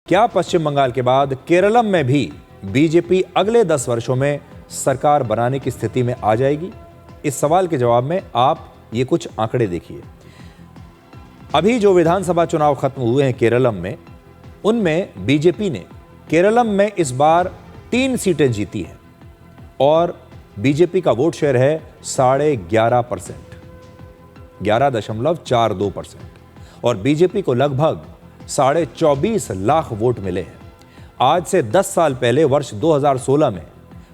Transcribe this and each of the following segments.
क्या पश्चिम बंगाल के बाद केरलम में भी बीजेपी अगले 10 वर्षों में सरकार बनाने की स्थिति में आ जाएगी? इस सवाल के जवाब में आप ये कुछ आंकड़े देखिए। अभी जो विधानसभा चुनाव खत्म हुए हैं केरलम में, उनमें बीजेपी ने केरलम में इस बार 3 सीटें जीती हैं और बीजेपी का वोट शेयर है 11.5%, 11.42%, और बीजेपी को लगभग 24.5 लाख वोट मिले हैं। आज से 10 साल पहले वर्ष 2016 में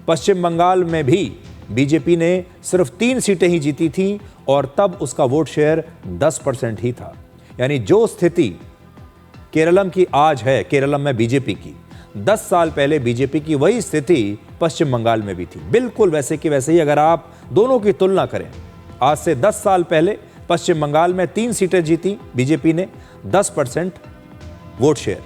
पश्चिम बंगाल में भी बीजेपी ने सिर्फ 3 सीटें ही जीती थी और तब उसका वोट शेयर 10% ही था। यानी जो स्थिति केरलम की आज है, केरलम में बीजेपी की, 10 साल पहले बीजेपी की वही स्थिति पश्चिम बंगाल में भी थी। बिल्कुल वैसे की वैसे ही अगर आप दोनों की तुलना करें, आज से 10 साल पहले पश्चिम बंगाल में 3 सीटें जीती बीजेपी ने, 10% वोट शेयर।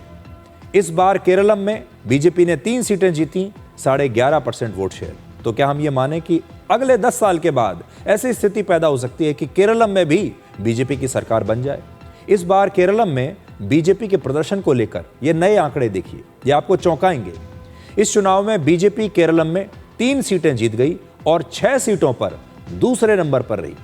इस बार केरलम में बीजेपी ने 3 सीटें जीती, 11.5% वोट शेयर। तो क्या हम ये माने कि अगले 10 साल के बाद ऐसी स्थिति पैदा हो सकती है कि केरलम में भी बीजेपी की सरकार बन जाए? इस बार केरलम में बीजेपी के प्रदर्शन को लेकर ये नए आंकड़े देखिए, ये आपको चौंकाएंगे। इस चुनाव में बीजेपी केरलम में 3 सीटें जीत गई और 6 सीटों पर दूसरे नंबर पर रही।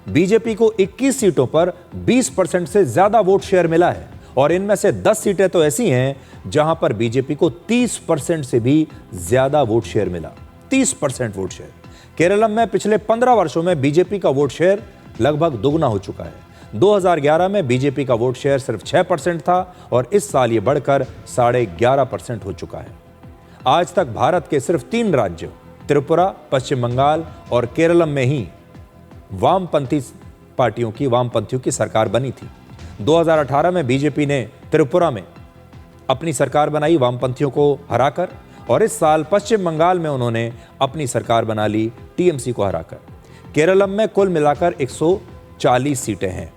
बीजेपी को 21 सीटों पर 20% से ज्यादा वोट शेयर मिला है और इनमें से 10 सीटें तो ऐसी हैं जहां पर बीजेपी को 30% से भी ज्यादा वोट शेयर मिला। 30% वोट शेयर। केरलम में पिछले 15 वर्षों में बीजेपी का वोट शेयर लगभग दोगुना हो चुका है। 2011 में बीजेपी का वोट शेयर सिर्फ 6% था और इस साल ये बढ़कर 11.5% हो चुका है। आज तक भारत के सिर्फ 3 राज्यों त्रिपुरा, पश्चिम बंगाल और केरलम में ही वामपंथियों की सरकार बनी थी। 2018 में बीजेपी ने त्रिपुरा में अपनी सरकार बनाई वामपंथियों को हराकर, और इस साल पश्चिम बंगाल में उन्होंने अपनी सरकार बना ली टीएमसी को हराकर। केरलम में कुल मिलाकर 140 सीटें हैं।